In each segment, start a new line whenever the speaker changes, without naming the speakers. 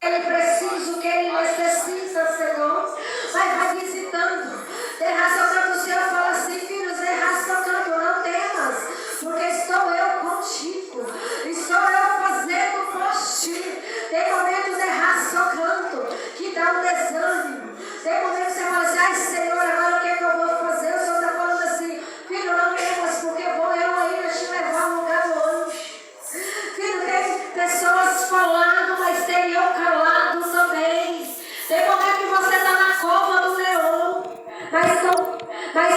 ele precisa, o que ele necessita, Senhor. Vai visitando. Derraçando o Senhor fala assim, filhos, derraçando, não temas, porque estou eu contigo. Estou eu fazendo por ti. Tem momentos derraçando que dá um desânimo. Tem momentos que você fala assim, ai Senhor, agora o que é que eu vou fazer? O Senhor está falando assim, filho, não temas, porque vou eu ainda te levar ao lugar longe. Filho, tem pessoas falando, mas tem eu calado também. Tem momento que você está na cova do leão, mas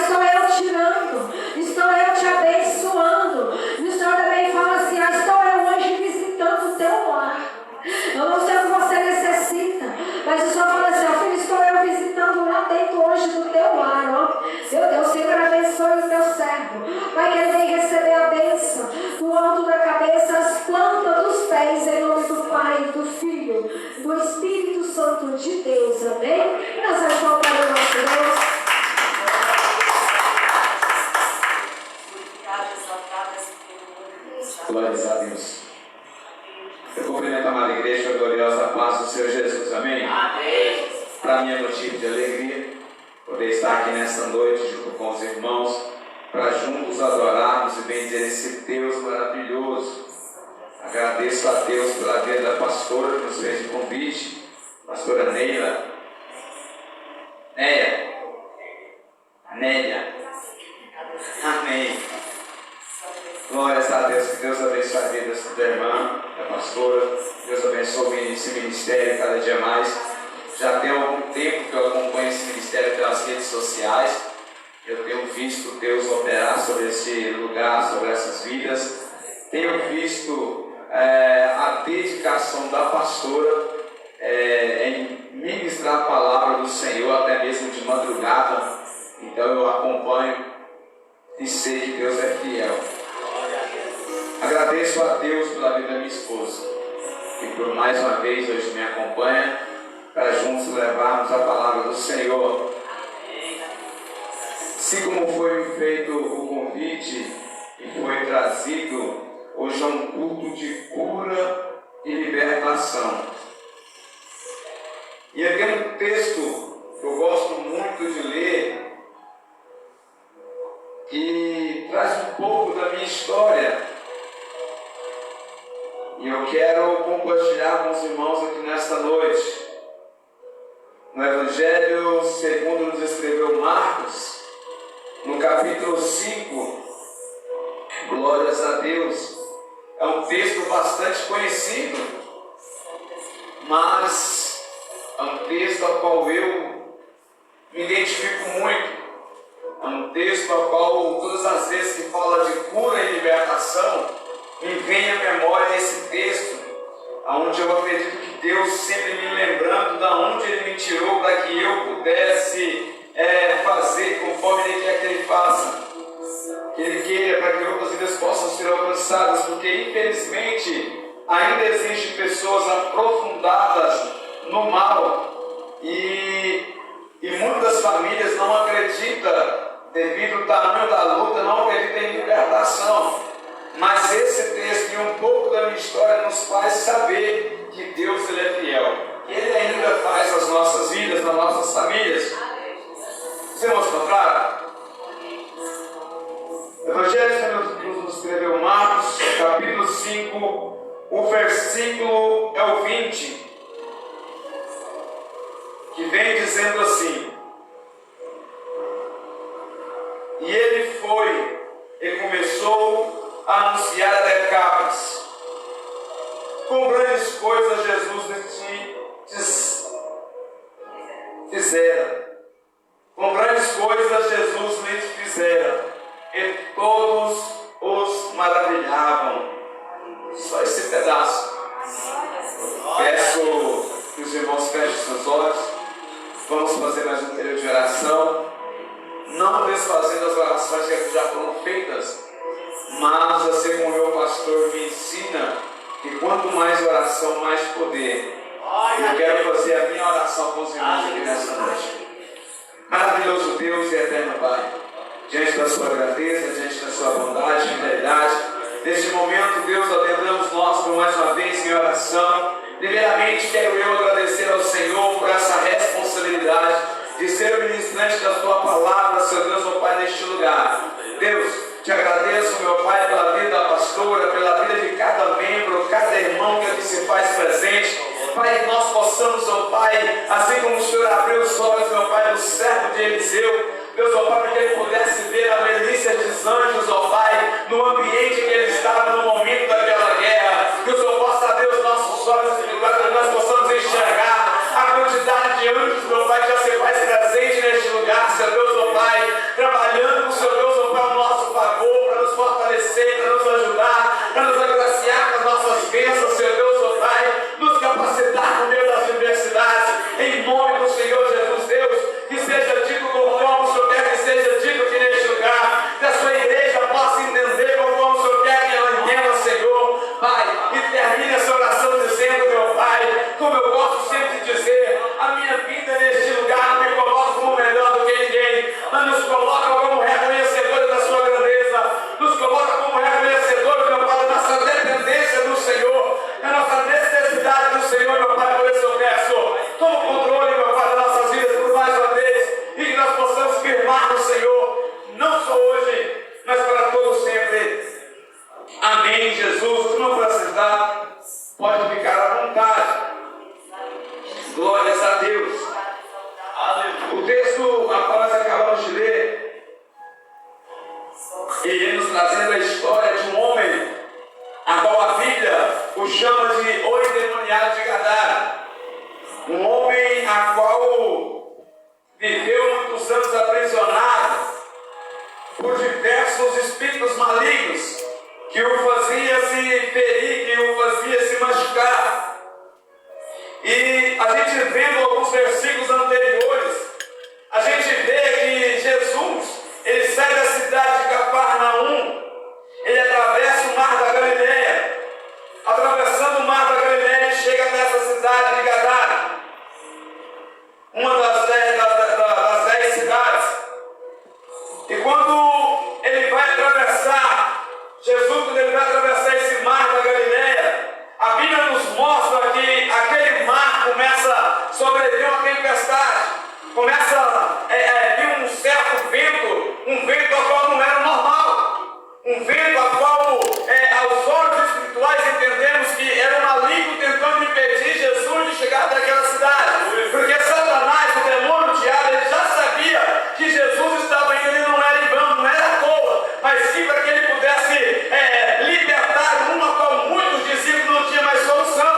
estou eu tirando, estou eu te abençoando. E o Senhor também fala assim, estou eu hoje visitando o teu lar. Eu não sei o que você necessita, mas o Senhor fala assim, filho, estou eu visitando lá dentro hoje do teu lar, ó. Meu Deus, Senhor, abençoe o teu servo. Pai, que ele venha receber a bênção do alto da cabeça, as plantas dos pés, em nome do Pai, do Filho, do Espírito Santo de Deus, amém? Nós vamos voltar ao nosso Deus.
Glórias a Deus. Eu cumprimento a amada igreja, a gloriosa paz do Senhor Jesus, amém?
Amém.
Para mim é motivo de alegria poder estar aqui nesta noite junto com os irmãos, para juntos adorarmos e bendizer esse Deus maravilhoso. Agradeço a Deus pela vida da pastora que nos fez o convite, pastora Nélia. Amém. Glórias a Deus, que Deus abençoe a vida da irmã, da pastora. Deus abençoe esse ministério cada dia mais. Já tem algum tempo que eu acompanho esse ministério pelas redes sociais. Eu tenho visto Deus operar sobre esse lugar, sobre essas vidas. Tenho visto a dedicação da pastora em ministrar a palavra do Senhor, até mesmo de madrugada. Então eu acompanho e sei que Deus é fiel. Agradeço a Deus pela vida da minha esposa, que por mais uma vez hoje me acompanha, para juntos levarmos a palavra do Senhor. Assim como foi feito o convite e foi trazido, hoje é um culto de cura e libertação. E eu tenho um texto que eu gosto muito de ler, que traz um pouco da minha história. E eu quero compartilhar com os irmãos aqui nesta noite. No Evangelho segundo nos escreveu Marcos, no capítulo 5, glórias a Deus. É um texto bastante conhecido, mas é um texto ao qual eu me identifico muito. É um texto ao qual todas as vezes que fala de cura e libertação, me vem à memória esse texto, onde eu acredito que Deus sempre me lembrando da onde Ele me tirou para que eu pudesse fazer conforme Ele quer que Ele faça. Que Ele queira para que outras vidas possam ser alcançadas, porque infelizmente ainda existem pessoas aprofundadas no mal e muitas famílias não acreditam, devido ao tamanho da luta, não acreditam em libertação. Mas esse texto e um pouco da minha história nos faz saber que Deus Ele é fiel. E Ele ainda faz as nossas vidas, nas nossas famílias. Os irmãos encontraram? Evangelho que nos escreveu Marcos, capítulo 5, o versículo é o 20, que vem dizendo assim: e ele foi e começou a anunciar a Decápolis. Com grandes coisas Jesus lhes fizera. Com grandes coisas Jesus lhes fizera. E todos os maravilhavam. Só esse pedaço. Peço que os irmãos fechem seus olhos. Vamos fazer mais um período de oração. Não desfazendo as orações que já foram feitas, mas assim como o meu pastor me ensina, que quanto mais oração, mais poder. Eu quero fazer a minha oração com os irmãos aqui nessa noite. Maravilhoso Deus e eterno Pai, diante da sua grandeza, diante da sua bondade e fidelidade, neste momento, Deus, adentramos nós por mais uma vez em oração, Primeiramente, quero eu agradecer ao Senhor por essa responsabilidade de ser o ministrante da Sua palavra, Senhor Deus, meu Pai, neste lugar. Deus, te agradeço, meu Pai, pela vida da pastora, pela vida de cada membro, cada irmão que aqui se faz presente. Pai, que nós possamos, meu Pai, assim como o Senhor abriu os olhos, meu Pai, do servo de Eliseu, Deus, ó Pai, para que ele pudesse ver a milícia dos anjos, ó Pai, no ambiente em que ele estava no momento daquela guerra. Que o Senhor possa abrir os nossos olhos espirituais, para que nós possamos enxergar a quantidade de anjos, meu Pai, que já se faz presente neste lugar, Senhor Deus, ó Pai, trabalhando com o Senhor Deus, ó Pai, ao nosso favor, para nos fortalecer, para nos ajudar, para nos agraciar com as nossas bênçãos, Senhor Deus, ó Pai, nos capacitar no meio das universidades, em nome do Senhor Jesus, Deus, que seja dito conforme o Senhor quer que seja dito aqui neste lugar, que a sua igreja possa entender conforme o Senhor quer que ela entenda, Senhor, Pai, e termine essa oração dizendo, meu Pai, como eu gosto sempre de dizer, a minha vida neste lugar não me coloca como melhor do que ninguém, mas nos coloca como reconhecedores da sua grandeza, nos coloca como reconhecedores, meu Pai, da nossa dependência do Senhor, da nossa necessidade do Senhor, meu Pai, por isso eu peço, toma o controle, meu Pai, das nossas vidas por mais uma vez, e que nós possamos firmar no Senhor, não só hoje, mas para todos sempre. Amém, Jesus. Se não precisar, pode ficar à vontade. Glórias a Deus. O texto a qual nós acabamos de ler, ele nos trazendo a história de um homem, a qual a Bíblia o chama de o endemoniado de Gadara. Um homem a qual viveu muitos anos aprisionado por diversos espíritos malignos que o fazia se ferir, que o fazia se machucar. E a gente vendo alguns versículos anteriores, a gente vê que Jesus, ele sai da cidade de Cafarnaum, ele atravessa o mar da Galileia. Atravessando o mar da Galileia, ele chega nessa cidade de Gadara, uma das 10 cidades. E quando ele vai atravessar, Jesus, quando ele vai atravessar esse mar da Galileia, a Bíblia nos mostra que aquele mar começa a sobreviver uma tempestade, começa a vir um certo vento, um vento ao qual não era normal, um vento ao qual, aos olhos espirituais, entendemos que era um maligno tentando impedir Jesus de chegar daquela cidade, porque Satanás, o demônio, o diabo, ele já sabia que Jesus estava indo, ele não era em vão, não era à toa, mas sim para que ele pudesse libertar uma qual muitos discípulos não tinham mais solução.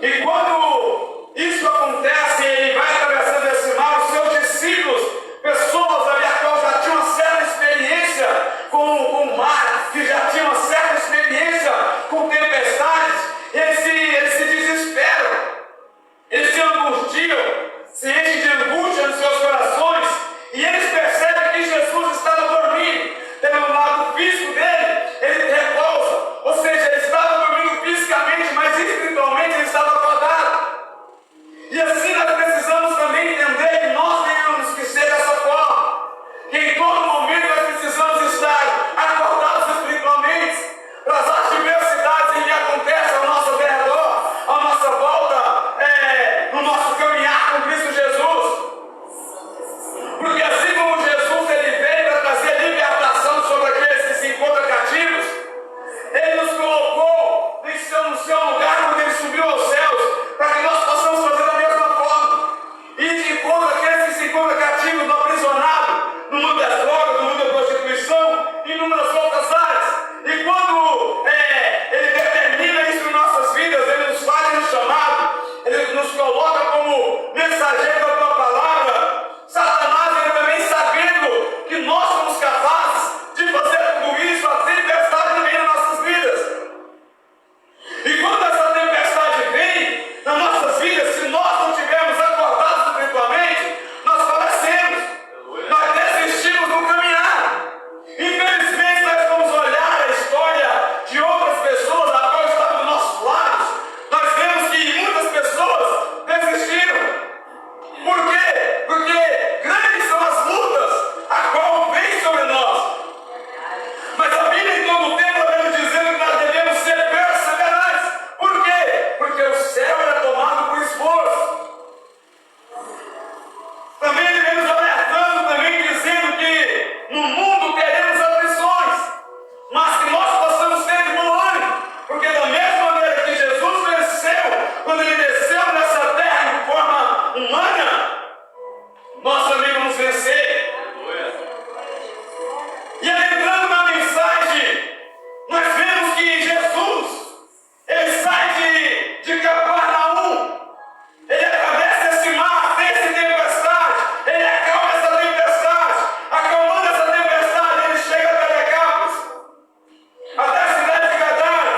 E quando isso acontece, ele vai atravessando esse mar, os seus discípulos, pessoas ali a qual já tinham uma certa experiência com o mar, que já tinham uma certa experiência com tempestades, eles se desesperam, eles se angustiam, se enchem de angústia nos seus corações, e eles percebem que Jesus estava dormindo. Pelo lado físico dele, ele repousa, ou seja, ele estava dormindo fisicamente, mas espiritualmente ele estava acordado. quando ele desceu nessa terra de forma humana, nós também vamos vencer. E entrando na mensagem, nós vemos que Jesus, ele sai de Cafarnaum, ele atravessa esse mar, essa tempestade, ele acalma essa tempestade, acalmando essa tempestade, ele chega até Decápolis, até a cidade de Gadara.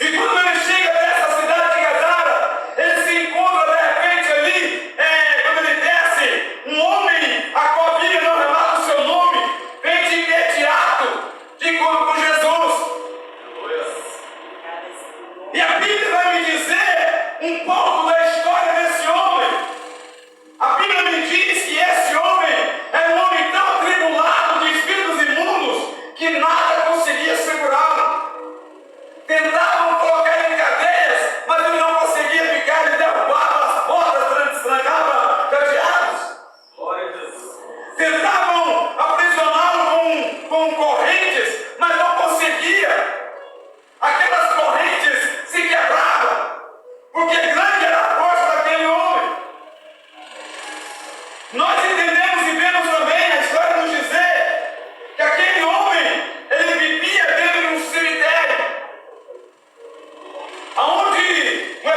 E quando ele chega até essa cidade de Gadara, ele se encontra de repente ali, quando ele desce, um homem, a qual a Bíblia não relata o seu nome, vem de imediato de encontro com Jesus. E a Bíblia vai me dizer um pouco da história desse homem. A Bíblia me diz que esse homem é um homem tão atribulado de espíritos imundos que nada conseguia segurá-lo. Tentavam colocar ele em cadeias, mas ele não conseguia ficar, ele derrubava as portas, trancava cadeados. Tentavam aprisioná-lo com correntes, mas não conseguia. Aquelas correntes se quebravam, porque grande era a força daquele homem. Nós entendemos e vemos também a história nos dizer que aquele homem, ele vivia dentro de um cemitério, onde o